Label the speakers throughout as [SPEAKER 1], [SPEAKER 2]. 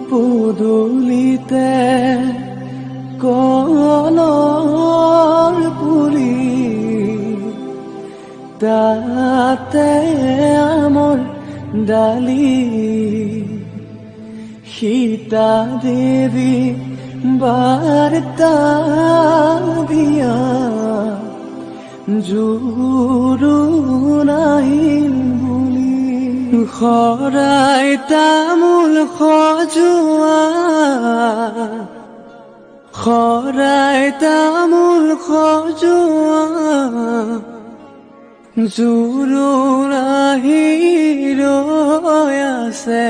[SPEAKER 1] পদূলিতে কলৰ পুলি তাতে আমৰ ডালি সীতা দেৱী বাৰ্তা দিয়া জোৰোণ আহিল বুলি শৰাই তামোল সজোৱা শৰাই তামোল সজোৱা জোৰোণ আহি ৰৈ আছে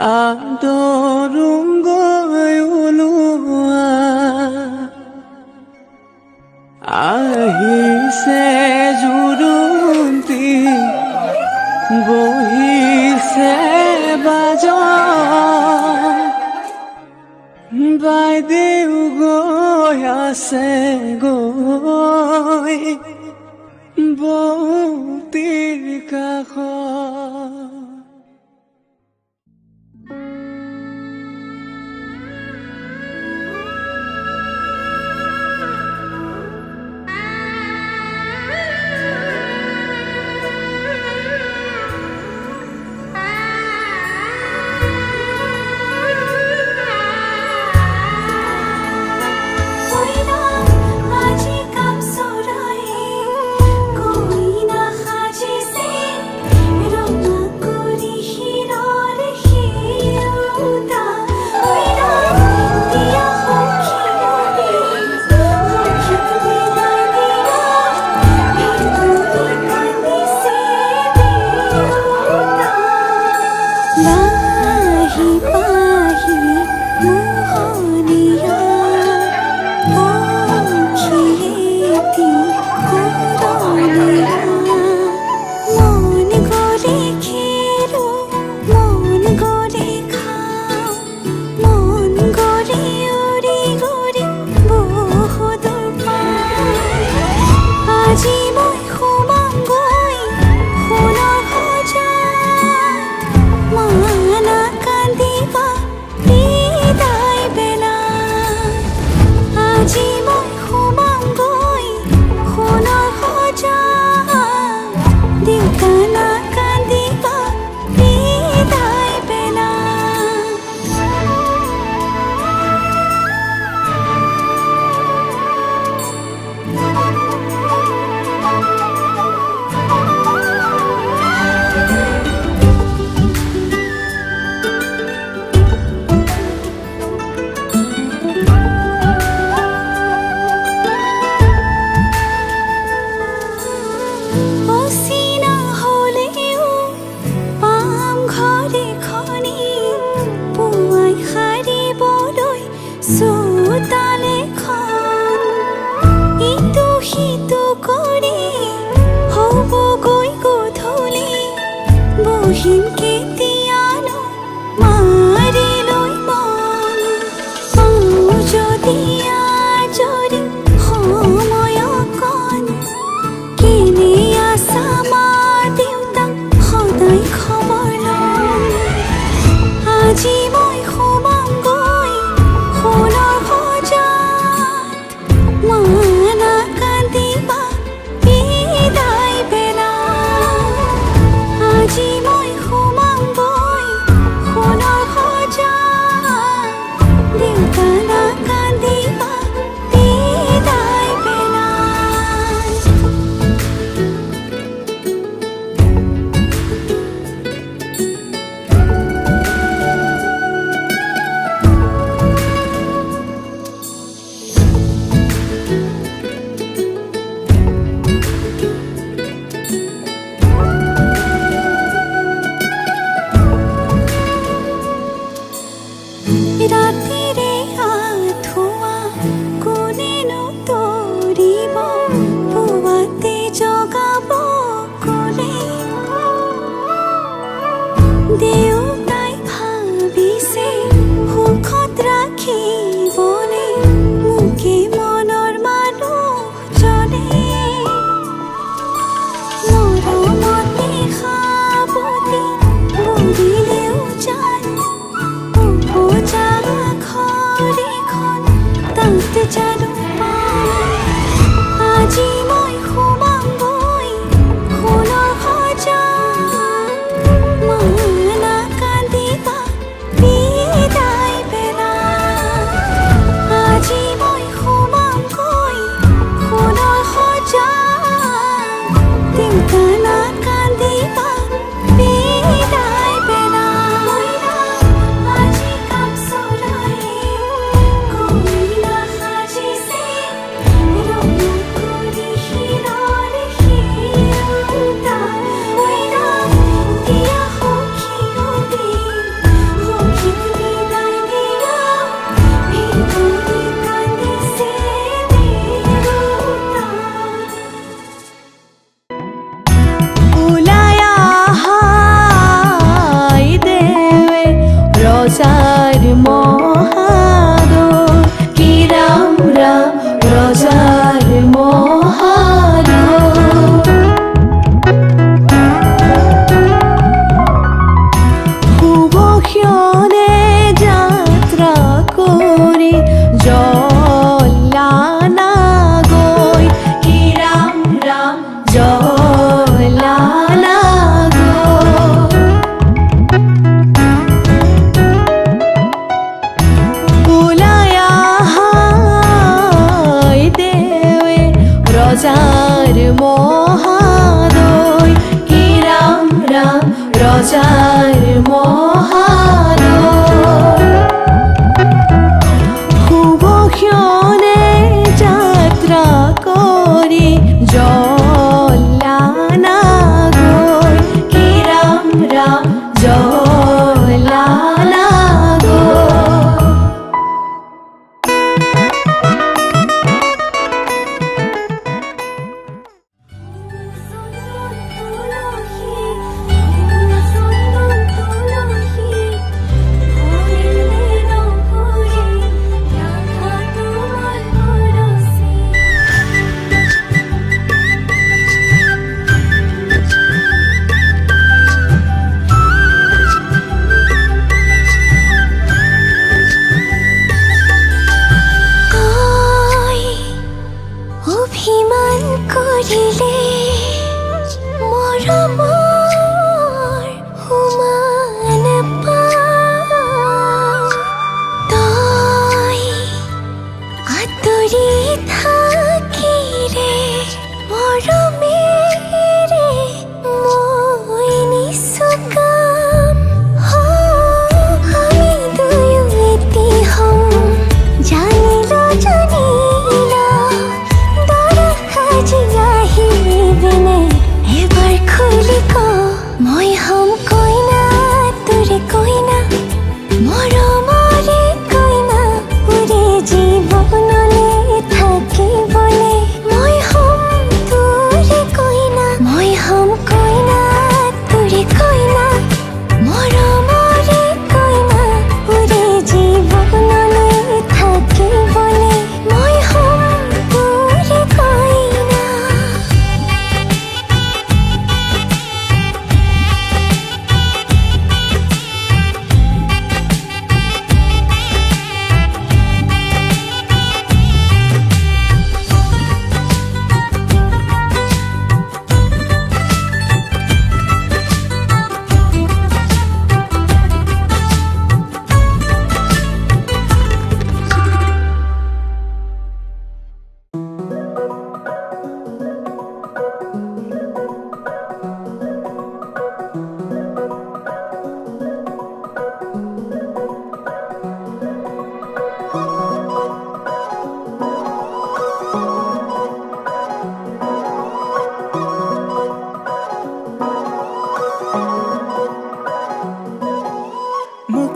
[SPEAKER 1] আদৰুম গৈ ওলোৱা আহিছে জোৰোণটি বহিছে বাজন বাইদেউ গৈ আছে গৈ বৌতিৰ কাষত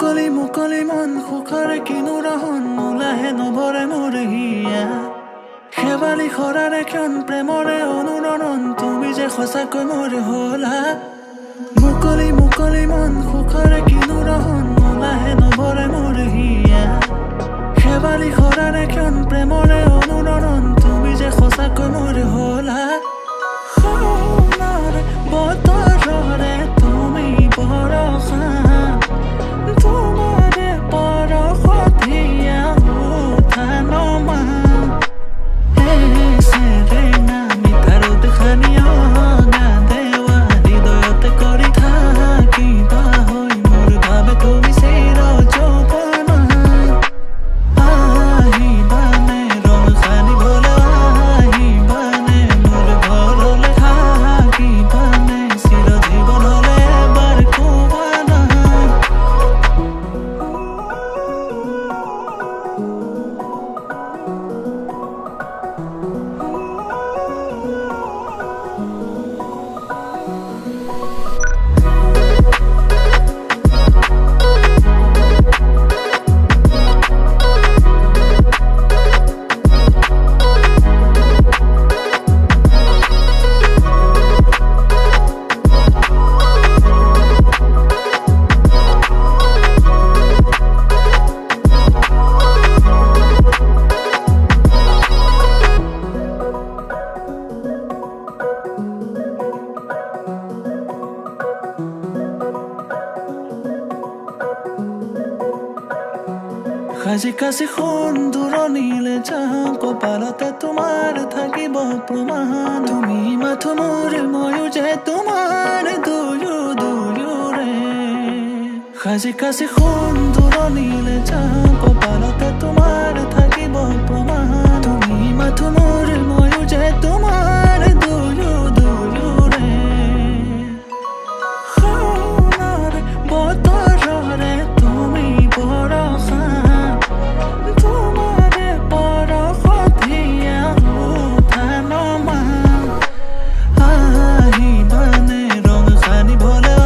[SPEAKER 2] মুকলি মুকলি মন সুখৰে কিনো ৰহন নোলাহে নভৰে মোৰ হিয়া শেৱালি খৰাৰে ক্ষণ প্ৰেমৰে অনুৰণন তুমি যে সঁচাকৈ মোৰ হলা মুকলি মুকলি মন সুখৰে কিনো ৰহন নোলাহে নভৰে মোৰ হিয়া শেৱালি খৰাৰে ক্ষণ প্ৰেমৰে অনুৰণন তুমি যে সঁচাকৈ মোৰ হলা বতৰৰে তুমি বৰষা তোমাৰে বৰষত হিয়া উঠা নমা সেৰেঙা মিঠাৰ উৎখানি অহা দেৱা হৃদয়তে কৰি থাকিবা হৈ মোৰ বাবে তুমি চিৰ যৌৱনা আহিবানে ৰং সানিবলৈ আহিবানে মোৰ ঘৰলৈ থাকিবানে চিৰ জীৱনলৈ এবাৰ ক'বানা সাজি কাছি সোণ দূৰণিলে যাওঁ কপালতে তোমাৰ থাকিব প্ৰমাণ তুমি মাথো মোৰ ময়ো যে তোমাৰ দুয়োৰে সাজি কাছি সোণ দূৰণিলে যাওঁ কপালতে তোমাৰ থাকিব প্ৰমাণ তুমি মাথো মোৰ ময়ো যে তোমাৰ দুয়োৰে বতৰৰে তুমি বৰষা তোমাৰে বৰষত হিয়া উঠা নমা আহিবানে ৰং সানিবলৈ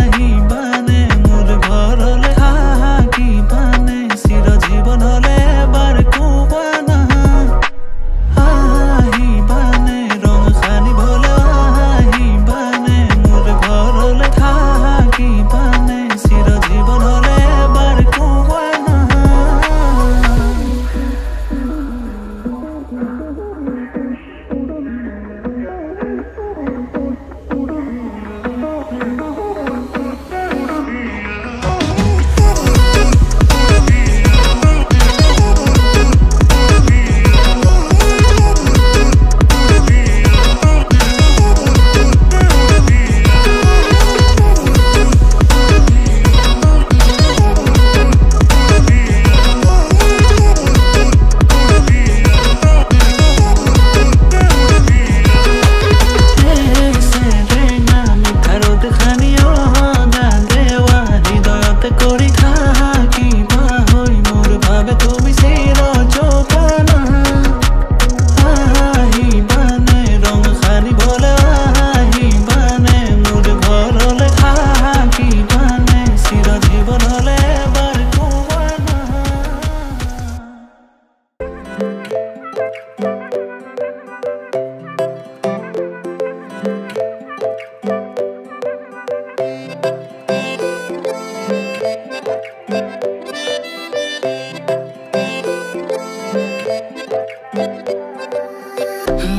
[SPEAKER 2] আহিবানে মোৰ ঘৰলৈ থাকিবানে চিৰ জীৱনলৈ এবাৰ ক'বানা আহিবানে ৰং সানিবলৈ আহিবানে মোৰ ঘৰলৈ থাকিবানে চিৰ জীৱনলৈ এবাৰ ক'বানা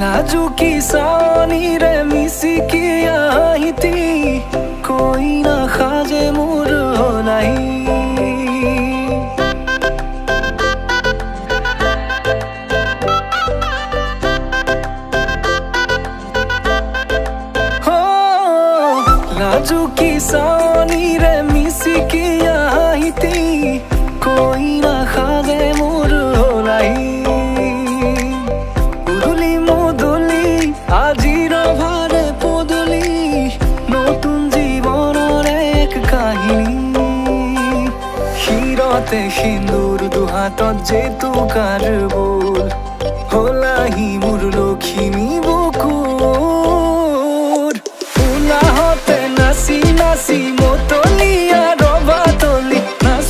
[SPEAKER 2] লাজুকী চাৱনিৰে মিচিকি আহিতি কইনা সাজে মোৰ নাই লাজুকী চাৱনিৰে মিচিকি আহিতি কইনা সাজে মোৰ নাই আজিৰ ভাৰে পদূলি নতুন জীৱনৰ এক কাহিনী শিৰতে সিন্দুৰ দুহাতত জেতুকাৰ বোল হলাহি মোৰ লখিমী বুকুৰ উলাহতে নাচি নাচি মতলীয়া ৰবাতলি নাচ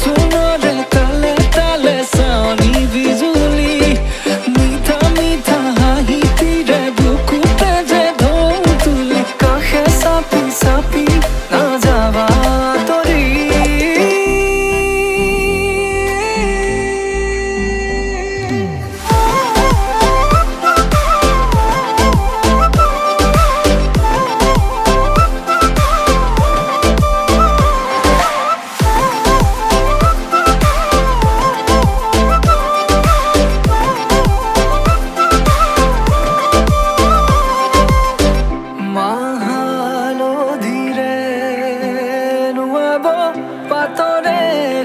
[SPEAKER 2] যাব পাতৰে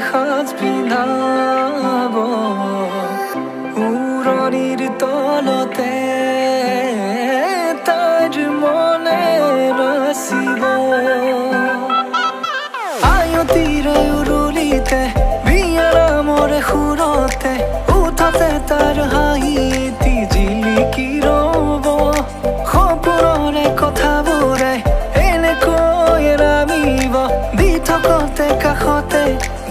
[SPEAKER 2] সাজ পিন্ধাব উৰণিৰ তলতে তাইৰ মনে ৰচিব আয়তিৰে উৰুলিতে বিয়াৰামৰে সুৰতে উঠতে তাৰ হাঁহি এটি জিলিকি ৰ'ব সপোনৰে কথাবোৰে এনেকৈ নামিব দি থকতে কাষতে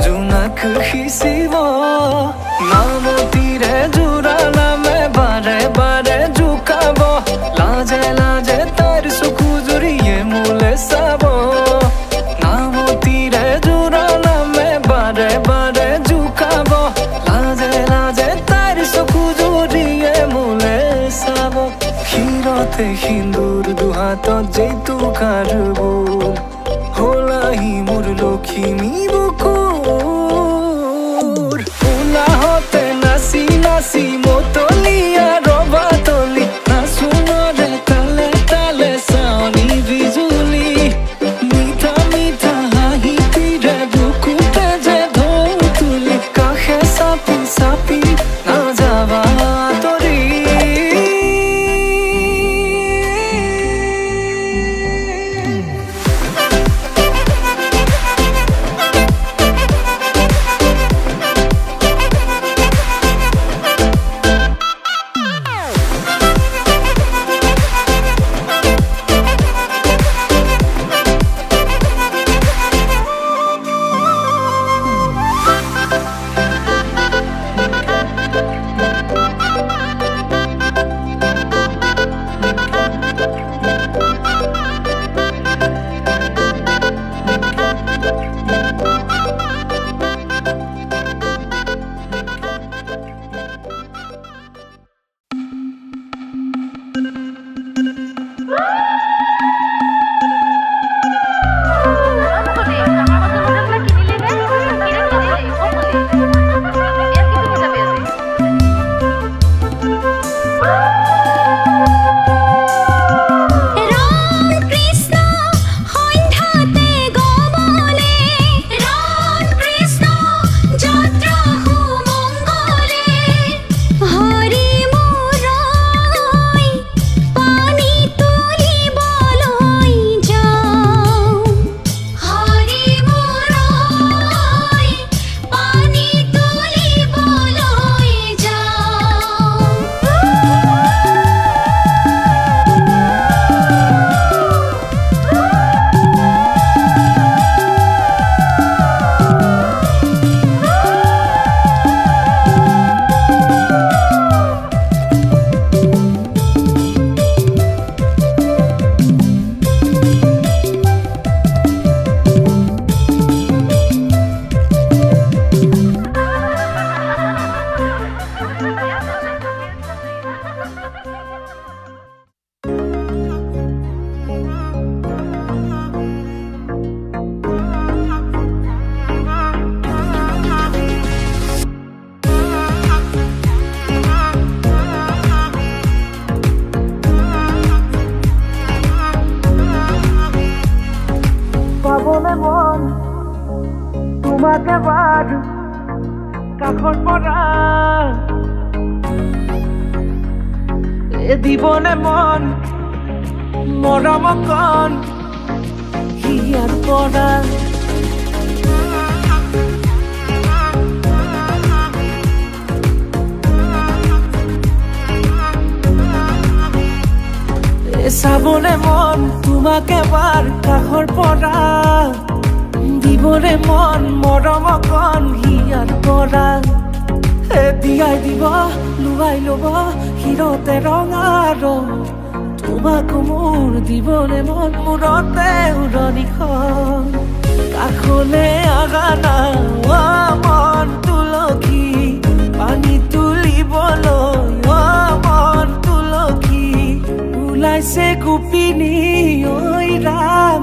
[SPEAKER 2] জোনাক সিঁচিব নামতিৰে জোৰা নামে বাৰে বাৰে জোকাব লাজে লাজে তাইৰ চকু জুৰিয়ে মোলে চাব নামতিৰে জোৰা নামে বাৰে বাৰে জোকাব লাজে লাজে তাইৰ চকু জুৰিয়ে মোলে চাব শিৰতে সিন্দুৰ দুহাতত জেতুকাৰ বোল হলাহি মোৰ লখিমী বুকুৰ উলাহতে নাচি নাচি মতলীয়া ৰবা তলি নাচোনৰে তালে তালে চাৱনি বিজুলি মিঠা মিঠা হাঁহিটিৰে বুকুতে যে ঢৌ তুলি কাষে চাপি চাপি নাযাবা আঁতৰি পাবলে মন তোমাক এবাৰ কাষৰ পৰা দিবনে মন মৰম কণ হিয়াৰ পৰা চাবলে মন তোমাক এবাৰ কাষৰ পৰা দিবলে মন মৰম কণ হিয়াৰ পৰা দিয়াই দিব লুৱাই ল'ব শিৰতে ৰঙা ৰং তোমাক মোৰ দিবলে মন মূৰতে উৰণিখন কাষলে আগানা মন তুলসী পানী তুলিবলৈ মন তুলসী ওলাইছে গোপিনী ঐ ৰাম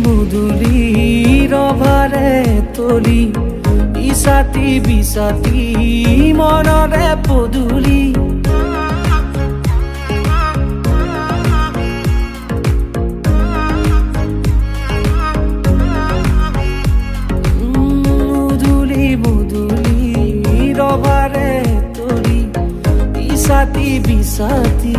[SPEAKER 1] মুদুলি ৰভাৰে তলি ইছাতি বিছাতি মনৰে পদুলি ৰভাৰে তলি ইছাতি বিছাতি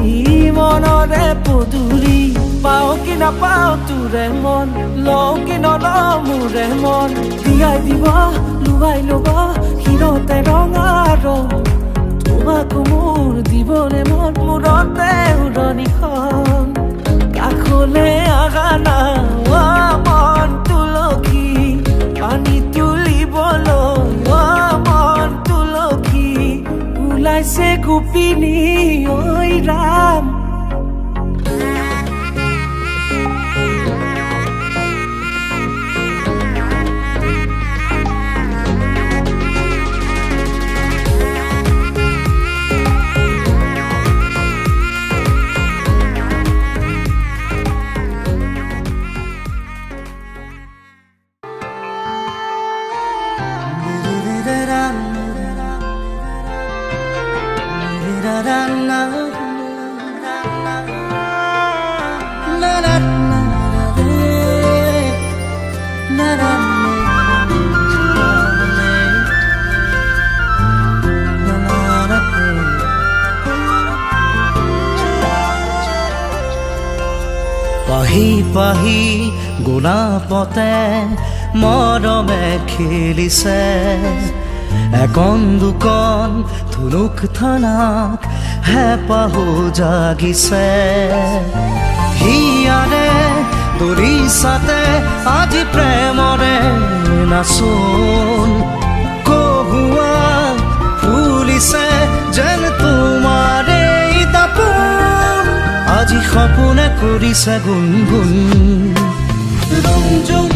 [SPEAKER 1] মনৰে পদুলি পাও কি নাপাও তোৰে মন লও কি নলও মোৰে মন দিয়াই দিব লুৱাই ল'ব শিৰতে ৰঙা ৰং তোমাকো মোৰ দিবলে মন মূৰতে উৰণিখন কাষলে আগা না মন তুলসী পানী তুলিবলৈ মন তুলসী ওলাইছে গোপিনী ঐ ৰাম
[SPEAKER 2] পাহি পাহি গোলাপতে মৰমে খেলিছে একন দুকন ধুনুক থানাক হেঁপাহো জাগিছে হিয়াৰে দৰিছাতে আজি প্ৰেমৰে নাচোন কহুৱা ফুলিছে যেন তোমাৰে দাপোন আজি সপোনে কৰিছে গুণগুণ ৰুমঝুম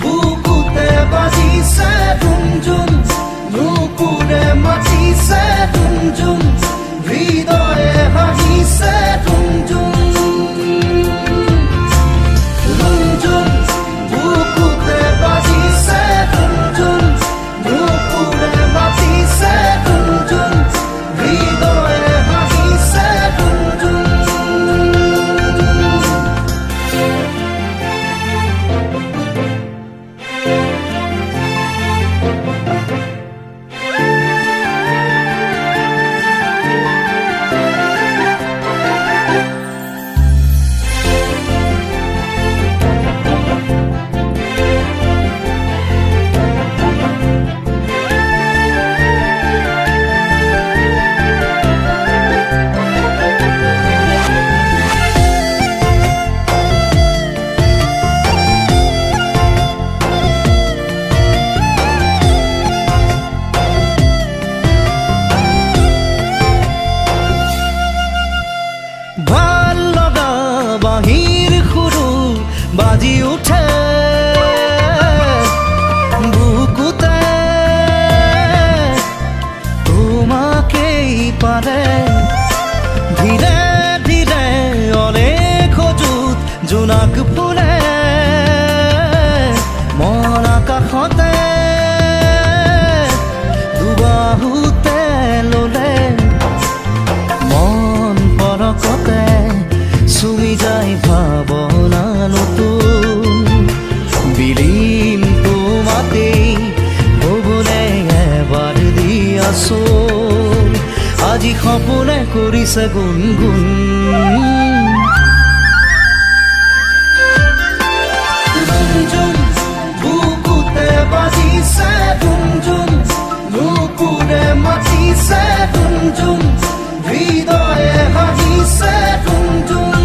[SPEAKER 2] বুকুতে বাজিছে ৰুমঝুম নুপুৰে মাতিছে ৰুমঝুম হৃদয়ে হাঁহিছে ৰুমঝুম ৰুমঝুম বুকুতে বাজিছে ৰুমঝুম নুপুৰে মাতিছে ৰুমঝুম হৃদয়ে হাঁহিছে ৰুমঝুম বাজি উঠে বুকুতে তোমাকেই পাৰে ধীৰে ধীৰে অনেক সজুত জোনাক ফুলে মন আকাশতে দুবাহুতে ললে মন পৰকতে চুমি যায় ভাৱনা নতুন বিলীন তোমাতেই ভুবনে এবাৰ দিয়াচোন আজি সপোনে কৰিছে গুণগুণ ৰুমঝুম বুকুতে বাজিছে ৰুমঝুম নুপুৰে মাতিছে ৰুমঝুম হৃদয়ে হাঁহিছে ৰুমঝুম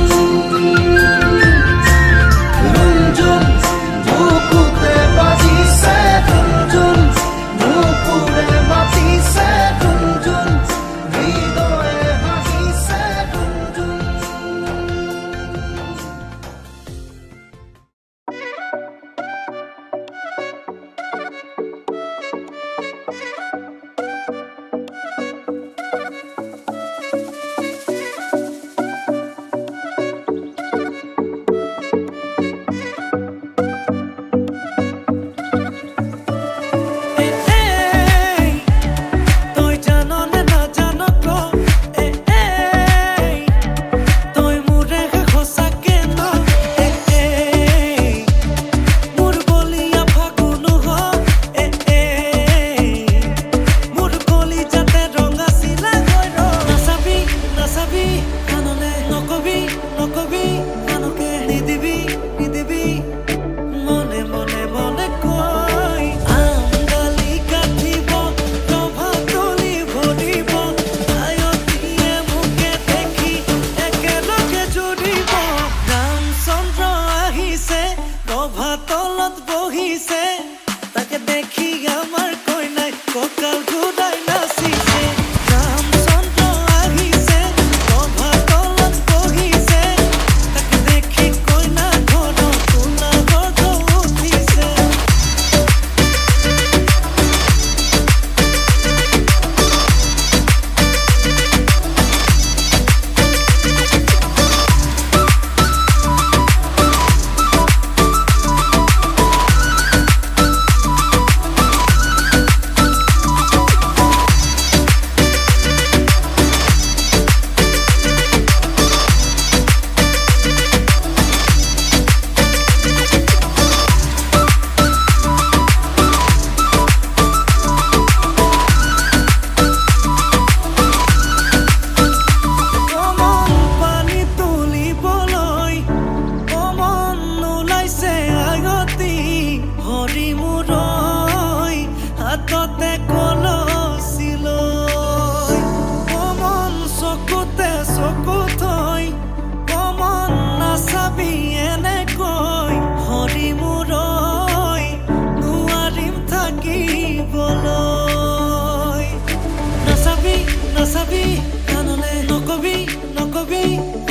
[SPEAKER 2] নাচাবি কাণলে নকবি নকবি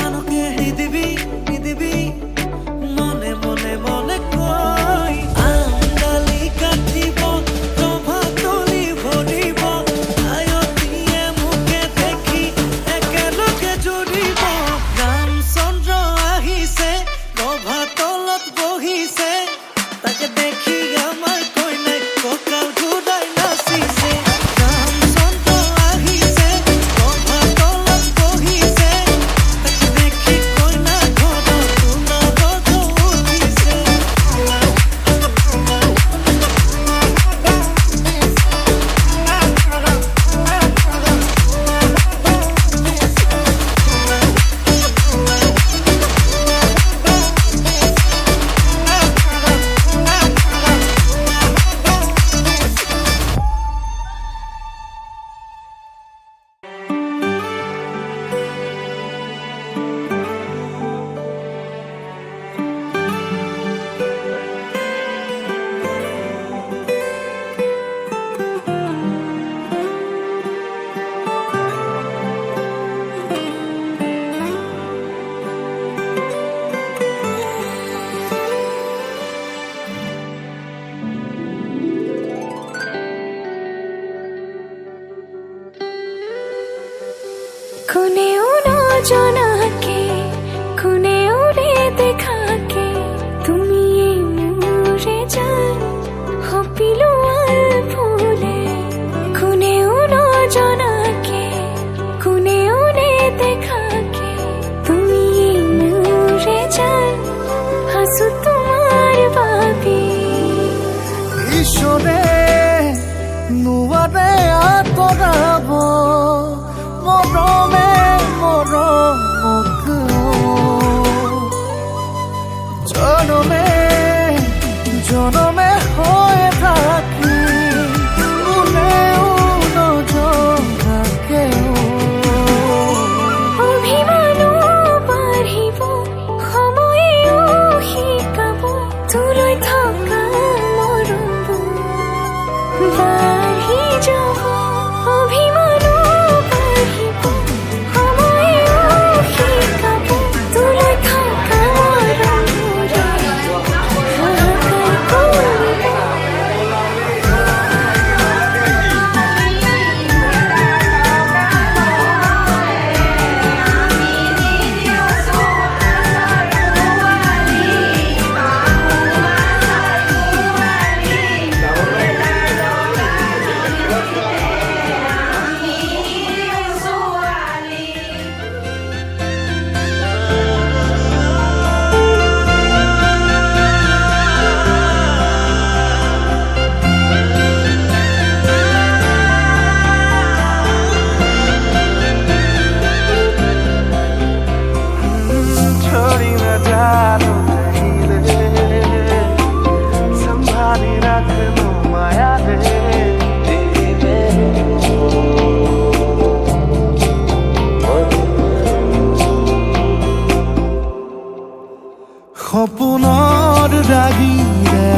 [SPEAKER 2] আনকে নিদিবি নিদিবি মনে মনে মনে কৈ আঙালি কাটিব ৰভা তলি ভৰিব আয়তীয়ে মোকে দেখি একেলগে জুৰিব ৰামচন্দ্ৰ আহিছে ৰভা তলত বহিছে তাকে দেখি আমাৰ কইনাই কঁকাল ঘূৰাই নাচিছে ৰামচন্দ্ৰ আহিছে ৰভা তলত বহিছে তাকে দেখি কইনা ঘৰত সোণাৰ ঢৌ উঠিছে
[SPEAKER 3] কোনেও নজনাকে কোনেও দেখাকে তুমি এই মোরে জান হপিলো আর ভুলে কোনেও নজনাকে কোনেও দেখাকে তুমি এই মোরে জান হাসু তোমার বাবে
[SPEAKER 1] ঈশ্বৰে নোৱাৰে আঁতৰাব মৰমে মৰমক জনমে জনমে হৈ থাকি কোনেও নজনাকেও
[SPEAKER 3] অভিমানো বাঢ়িব সময়েও শিকাব তোলৈ থকা মৰমবোৰ বাঢ়ি যাব অভিমানো বাঢ়িব সময়েও শিকাব তোলৈ থকা মৰমবোৰে হাহাকাৰ কৰিব
[SPEAKER 1] छोड़ी न जानो नहीं रे संभाली रख लो माया रे সপোনৰ ৰাগিৰে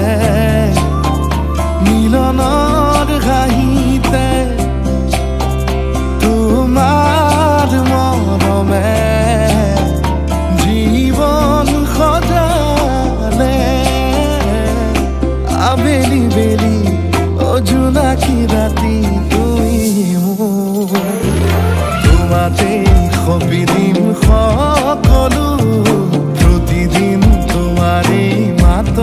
[SPEAKER 1] মিলনৰ ঘাঁহিতে তোমাৰ মৰমে জীবন সজালে আবেলি বেলি অজোনাকি ৰাতি তুমি মোৰ তোমাতে সপিদিম সকলো প্ৰতিদিন তোমাৰেই মাত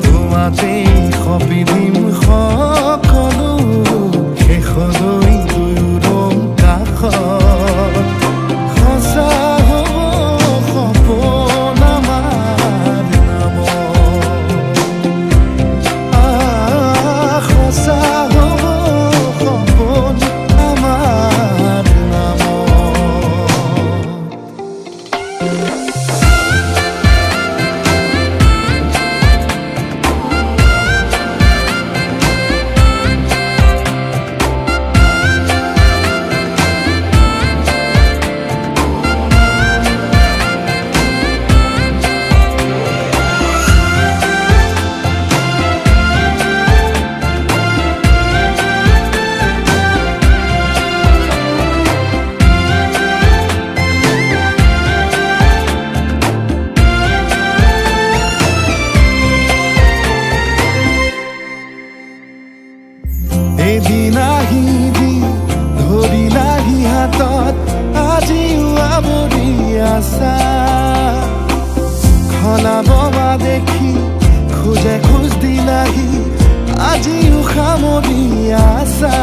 [SPEAKER 1] তোমাতে সপিদিম সকলো শেষলৈ দুয়োৰম কাষত সঁচা হ'ব সপোন আমাৰ নামত সঁচা হ'ব সপোন আমাৰ নামত আছা খলাবমা দেখি খোজে খোজ দিলাহি আজিও সামৰি আছা